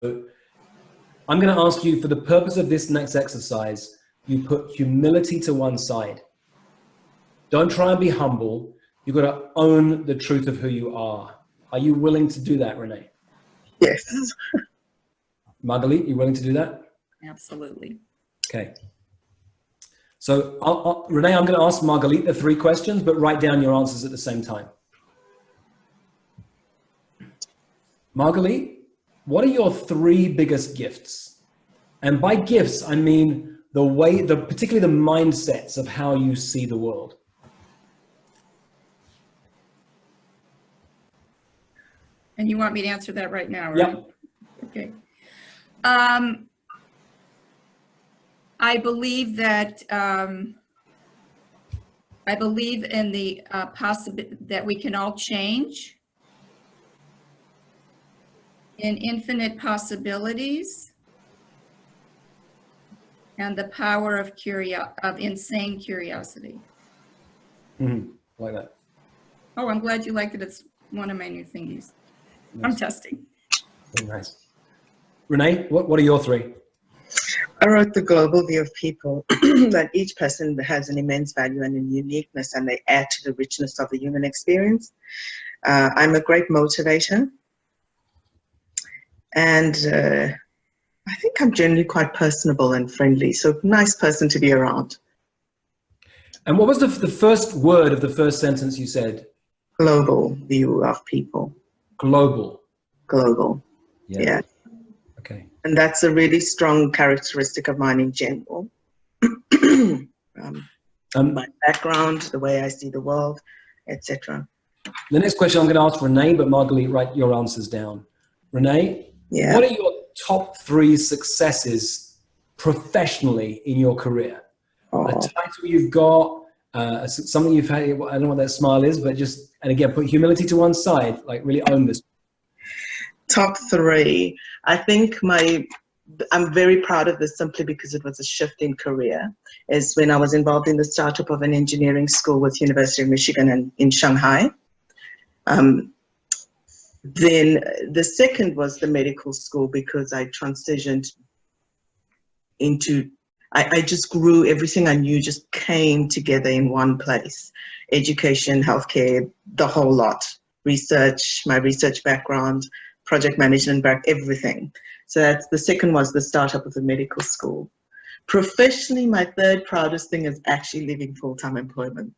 I'm going to ask you, for the purpose of this next exercise, you put humility to one side. Don't try and be humble. You've got to own the truth of who you are. Are you willing to do that, Renee? Yes. Margalit, you willing to do that? Absolutely. Okay. So, Renee, I'm going to ask Margalit the 3 questions, but write down your answers at the same time. Margalit, what are your 3 biggest gifts? And by gifts, I mean particularly the mindsets of how you see the world. And you want me to answer that right now, right? Yep. Okay. I believe that I believe in the possibility that we can all change, in infinite possibilities, and the power of insane curiosity. Mm-hmm. Like that. Oh, I'm glad you liked it. It's one of my new thingies. Nice. I'm testing. Very nice. Renee, what are your 3? I wrote the global view of people, that each person has an immense value and a uniqueness, and they add to the richness of the human experience. I'm a great motivator, and I think I'm generally quite personable and friendly, so nice person to be around. And what was the first word of the first sentence you said? Global view of people. Global. Global, yeah. Okay. And that's a really strong characteristic of mine in general. My background, the way I see the world, etc. The next question I'm going to ask Renee, but Margalit, write your answers down. Renee, what are your top 3 successes professionally in your career? A title you've got, something you've had, I don't know what that smile is, but just, and again, put humility to one side, like really own this. Top 3. I think I'm very proud of this simply because it was a shift in career, is when I was involved in the startup of an engineering school with University of Michigan in Shanghai. Then the second was the medical school, because I transitioned into, I just grew, everything I knew just came together in one place. Education, healthcare, the whole lot. Research, my research background, project management back, everything. So that's the second was the startup of the medical school. Professionally, my 3rd proudest thing is actually leaving full-time employment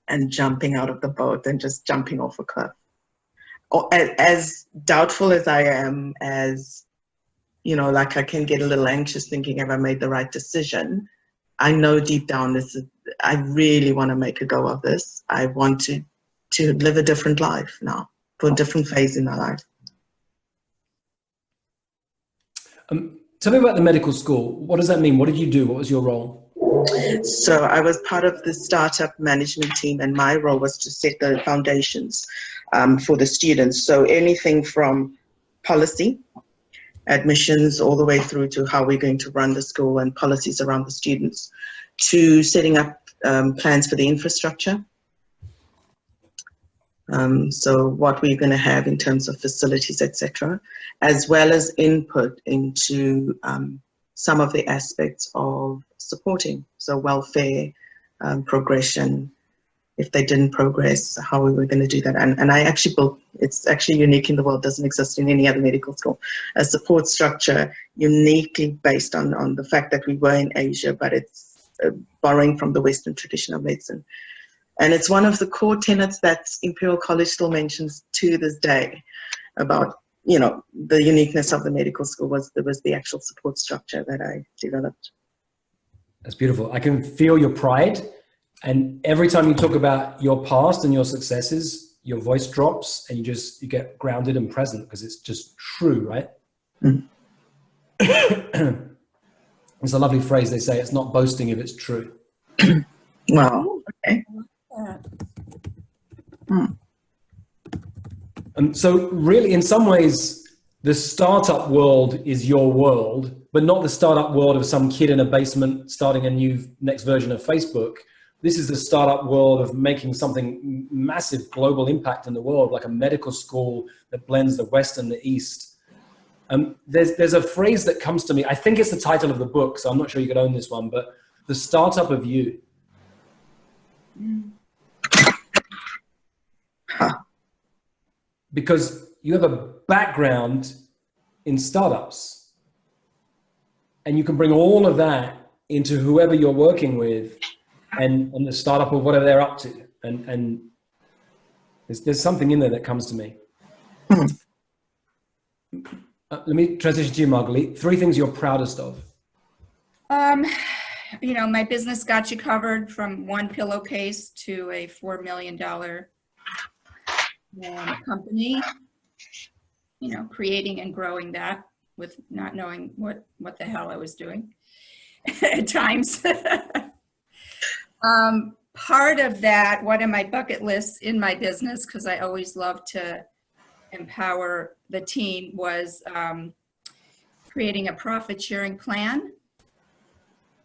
and jumping out of the boat and just jumping off a cliff. As doubtful as I am, as, you know, like I can get a little anxious thinking, have I made the right decision? I know deep down I really want to make a go of this. I want to live a different life now, for a different phase in my life. Tell me about the medical school. What does that mean? What did you do? What was your role? So I was part of the startup management team, and my role was to set the foundations for the students. So anything from policy, admissions, all the way through to how we're going to run the school and policies around the students, to setting up plans for the infrastructure. So what we're going to have in terms of facilities, etc., as well as input into some of the aspects of supporting, so welfare, progression, if they didn't progress, how we were going to do that. And I actually built, it's actually unique in the world, doesn't exist in any other medical school, a support structure uniquely based on the fact that we were in Asia, but it's borrowing from the Western tradition of medicine. And it's one of the core tenets that Imperial College still mentions to this day about, you know, the uniqueness of the medical school was the actual support structure that I developed. That's beautiful. I can feel your pride. And every time you talk about your past and your successes, your voice drops and you get grounded and present because it's just true, right? Mm. It's a lovely phrase. They say it's not boasting if it's true. Wow. Okay. So really, in some ways, the startup world is your world, but not the startup world of some kid in a basement starting a new next version of Facebook. This is the startup world of making something massive global impact in the world, like a medical school that blends the West and the East. There's a phrase that comes to me. I think it's the title of the book, so I'm not sure you could own this one, but the startup of you. Because you have a background in startups, and you can bring all of that into whoever you're working with and the startup or whatever they're up to. And there's something in there that comes to me. Let me transition to you, Margalit. 3 things you're proudest of. You know, my business got you covered, from one pillowcase to a $4 million company. You know, creating and growing that with not knowing what the hell I was doing at times. Part of that, one of my bucket lists in my business, because I always love to empower the team, was creating a profit sharing plan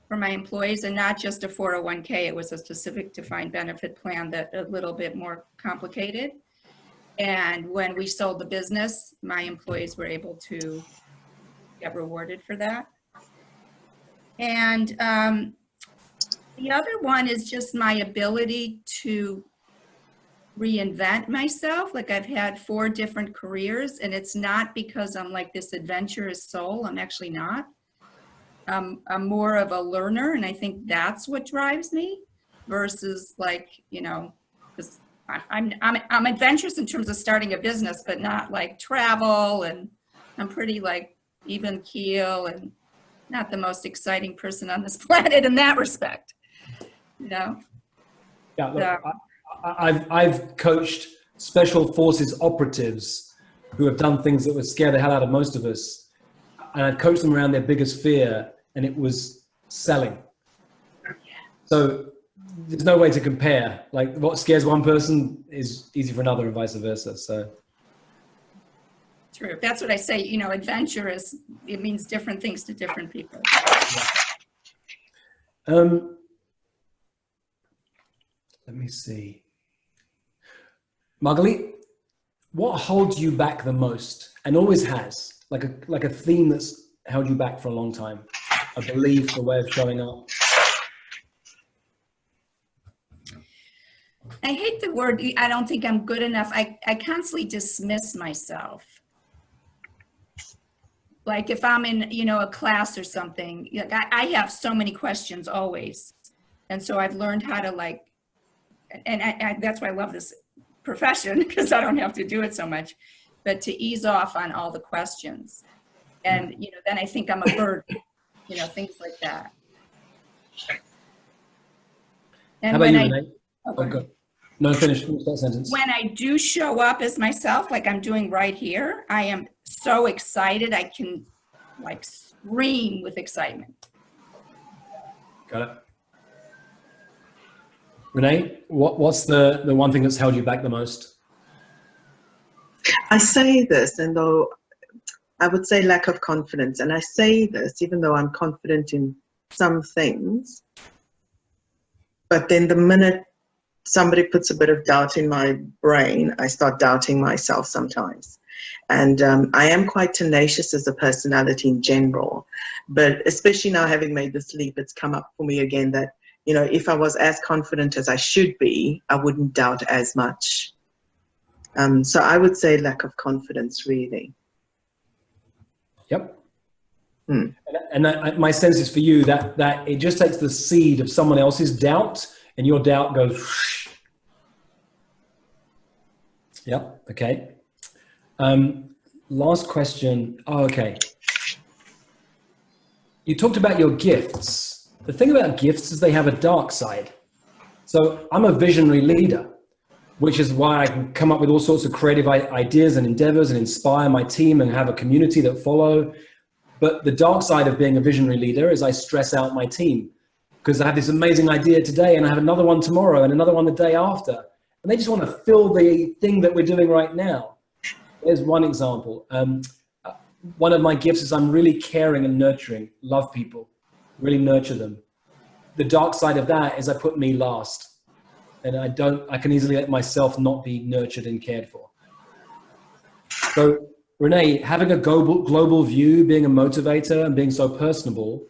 for my employees, and not just a 401k. It was a specific defined benefit plan that a little bit more complicated. And when we sold the business, my employees were able to get rewarded for that. And the other one is just my ability to reinvent myself. Like, I've had 4 different careers, and it's not because I'm like this adventurous soul. I'm actually not. I'm more of a learner, and I think that's what drives me, versus like, you know, because I'm adventurous in terms of starting a business, but not like travel, and I'm pretty like even keel and not the most exciting person on this planet in that respect, you know? Yeah, look, I've coached special forces operatives who have done things that would scare the hell out of most of us. And I'd coached them around their biggest fear, and it was selling. So there's no way to compare. Like, what scares one person is easy for another, and vice versa. So true. That's what I say. You know, adventurous, it means different things to different people. Let me see. Margalit, what holds you back the most, and always has, like a theme that's held you back for a long time? A belief, a way of showing up? I hate the word, I don't think I'm good enough. I constantly dismiss myself. Like, if I'm in, you know, a class or something, like I have so many questions always. And so I've learned how to, like, and that's why I love this profession, because I don't have to do it so much, but to ease off on all the questions. And, you know, then I think I'm a burden, you know, things like that. And how about you, Renee? Okay. No, finish that sentence. When I do show up as myself, like I'm doing right here, I am so excited. I can like scream with excitement. Got it. Renee, what's the one thing that's held you back the most? I say this, and though I would say lack of confidence, and I say this even though I'm confident in some things, but then the minute somebody puts a bit of doubt in my brain, I start doubting myself sometimes. And I am quite tenacious as a personality in general, but especially now having made this leap, it's come up for me again that, you know, if I was as confident as I should be, I wouldn't doubt as much. So I would say lack of confidence, really. Yep. And my sense is for you that it just takes the seed of someone else's doubt, and your doubt goes whoosh. Yep. Okay. Last question. Oh, okay. You talked about your gifts. The thing about gifts is they have a dark side. So I'm a visionary leader, which is why I can come up with all sorts of creative ideas and endeavors and inspire my team and have a community that follow. But the dark side of being a visionary leader is I stress out my team, because I have this amazing idea today and I have another one tomorrow and another one the day after. And they just want to fill the thing that we're doing right now. There's one example. One of my gifts is I'm really caring and nurturing, love people, really nurture them. The dark side of that is I put me last, and I can easily let myself not be nurtured and cared for. So Renee, having a global view, being a motivator, and being so personable,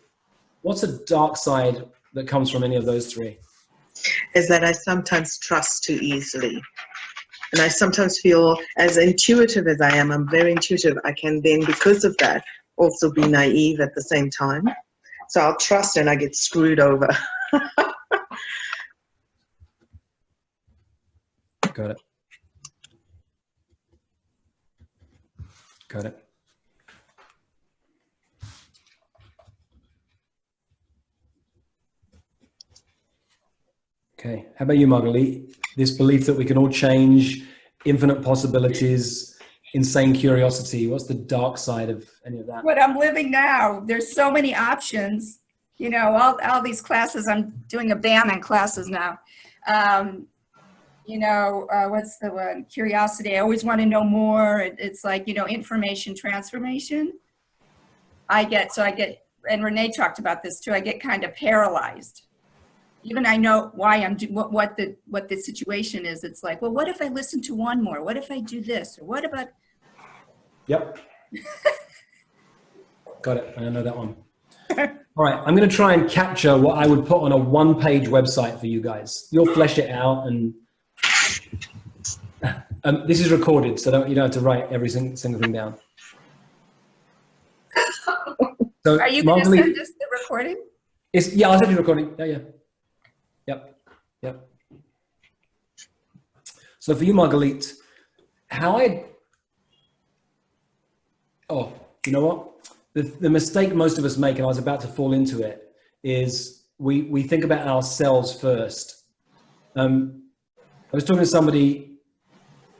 what's a dark side that comes from any of those three? Is that I sometimes trust too easily. And I sometimes feel, as intuitive as I am, I'm very intuitive, I can then, because of that, also be naive at the same time. So I'll trust and I get screwed over. Got it. Got it. Okay. How about you, Margalit? This belief that we can all change, infinite possibilities, insane curiosity. What's the dark side of any of that? What I'm living now. There's so many options. You know, all these classes. I'm doing a ban on classes now. You know, what's the one? Curiosity. I always want to know more. It's like, you know, information transformation. I get, and Renee talked about this too, I get kind of paralyzed. Even I know why I'm what the situation is. It's like, well, what if I listen to one more? What if I do this? Or what about? Yep. Got it. I know that one. All right. I'm going to try and capture what I would put on a one-page website for you guys. You'll flesh it out, and this is recorded, so you don't have to write every single thing down. So, are you going to send us the recording? Yeah, I'll send you the recording. Yeah. Yep. So for you, Margalit, you know what? The mistake most of us make, and I was about to fall into it, is we think about ourselves first. I was talking to somebody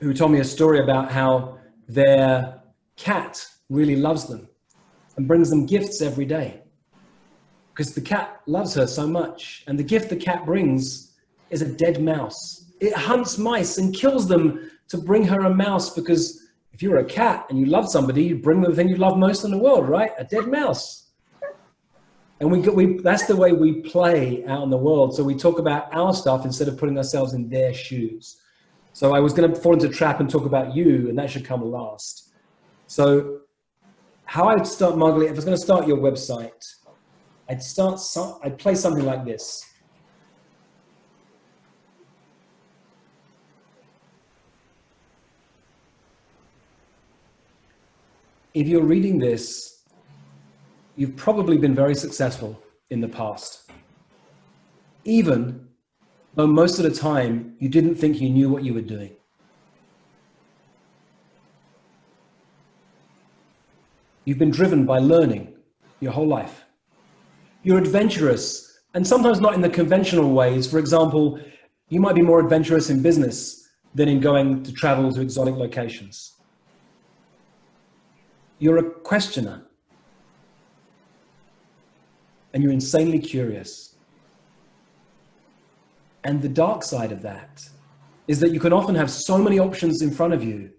who told me a story about how their cat really loves them and brings them gifts every day because the cat loves her so much. And the gift the cat brings is a dead mouse. It hunts mice and kills them to bring her a mouse, because if you're a cat and you love somebody, you bring them the thing you love most in the world, right? A dead mouse. And that's the way we play out in the world. So we talk about our stuff instead of putting ourselves in their shoes. So I was going to fall into a trap and talk about you, and that should come last. So how I'd start, Margalit, if I was going to start your website, I'd play something like this. If you're reading this, you've probably been very successful in the past, even though most of the time you didn't think you knew what you were doing. You've been driven by learning your whole life. You're adventurous, and sometimes not in the conventional ways. For example, you might be more adventurous in business than in going to travel to exotic locations. You're a questioner, and you're insanely curious. And the dark side of that is that you can often have so many options in front of you.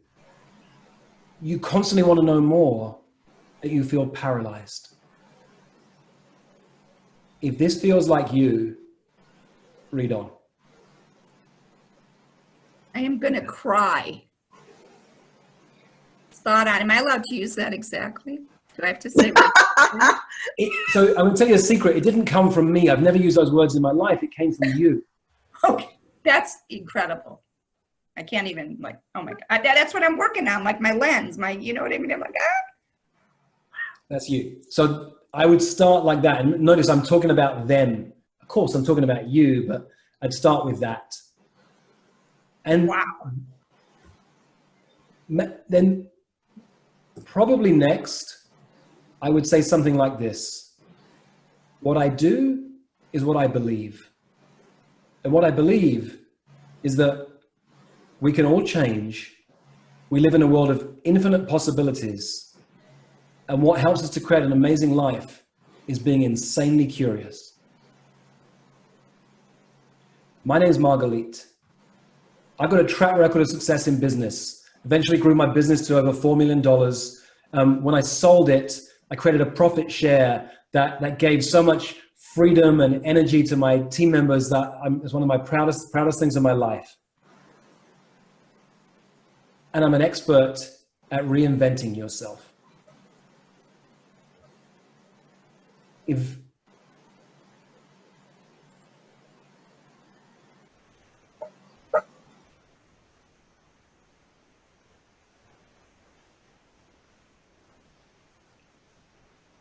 You constantly want to know more, that you feel paralyzed. If this feels like you, read on. I am going to cry. Thought on. Am I allowed to use that exactly? Do I have to say? So I'm going to tell you a secret. It didn't come from me. I've never used those words in my life. It came from you. Okay, that's incredible. I can't even, like, oh my God. That's what I'm working on, like my lens, you know what I mean? I'm like, That's you. So I would start like that. And notice I'm talking about them. Of course, I'm talking about you, but I'd start with that. And wow. Then probably next, I would say something like this. What I do is what I believe. And what I believe is that we can all change. We live in a world of infinite possibilities. And what helps us to create an amazing life is being insanely curious. My name is Margalit. I got a track record of success in business. Eventually grew my business to over $4 million. When I sold it, I created a profit share that gave so much freedom and energy to my team members that it's one of my proudest things in my life. And I'm an expert at reinventing yourself. If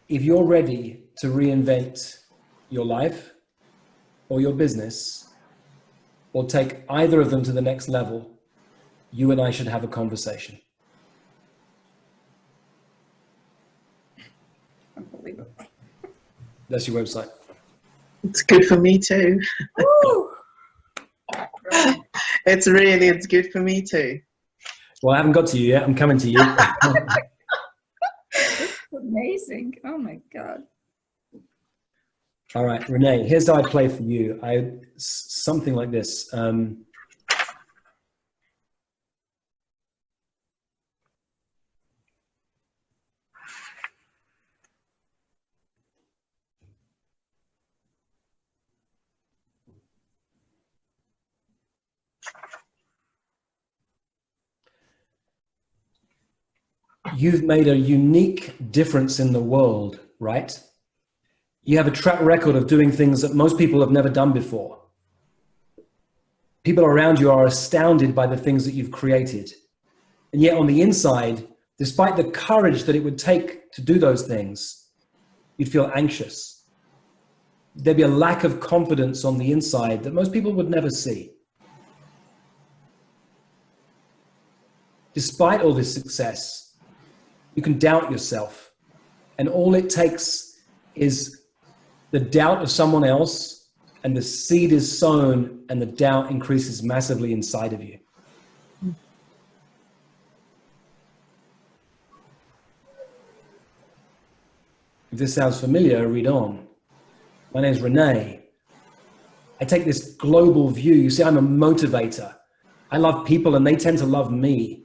you're ready to reinvent your life or your business, or take either of them to the next level, you and I should have a conversation. Unbelievable. That's your website. It's good for me too. It's good for me too. Well, I haven't got to you yet. I'm coming to you. Amazing. Oh my God. All right, Renee, here's how I play for you. Something like this. You've made a unique difference in the world, right? You have a track record of doing things that most people have never done before. People around you are astounded by the things that you've created. And yet on the inside, despite the courage that it would take to do those things, you'd feel anxious. There'd be a lack of confidence on the inside that most people would never see. Despite all this success, you can doubt yourself. And all it takes is the doubt of someone else, and the seed is sown and the doubt increases massively inside of you. If this sounds familiar, read on. My name is Renee. I take this global view. You see, I'm a motivator. I love people and they tend to love me.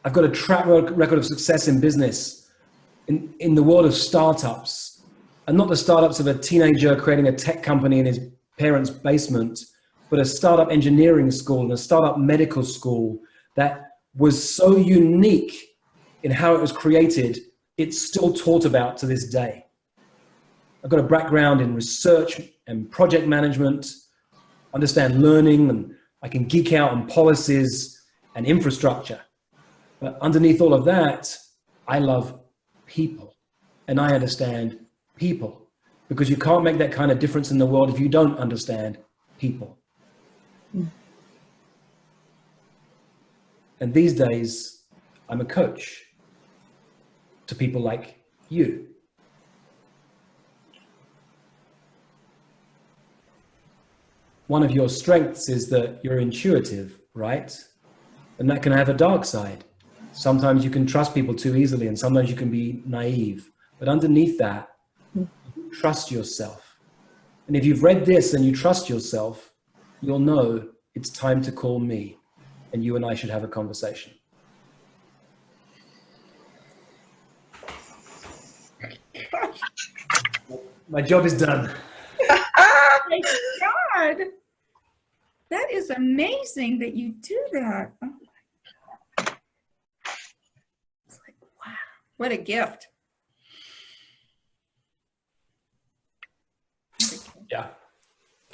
I've got a track record of success in business, in the world of startups, and not the startups of a teenager creating a tech company in his parents' basement, but a startup engineering school and a startup medical school that was so unique in how it was created, it's still taught about to this day. I've got a background in research and project management, understand learning, and I can geek out on policies and infrastructure. But underneath all of that, I love people and I understand people, because you can't make that kind of difference in the world if you don't understand people. And these days, I'm a coach to people like you. One of your strengths is that you're intuitive, right? And that can have a dark side. Sometimes you can trust people too easily, and sometimes you can be naive. But underneath that, you trust yourself. And if you've read this and you trust yourself, you'll know it's time to call me, and you and I should have a conversation. My job is done. Oh my God. That is amazing that you do that. Oh my God. It's like, wow, what a gift. Yeah.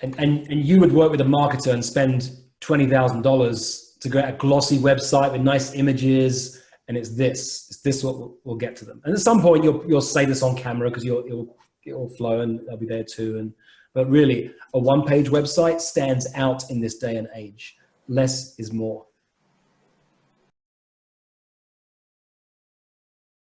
And you would work with a marketer and spend $20,000 to get a glossy website with nice images, and it's this what will get to them. And at some point you'll say this on camera because it'll flow and they'll be there too. But really, a one-page website stands out in this day and age. Less is more.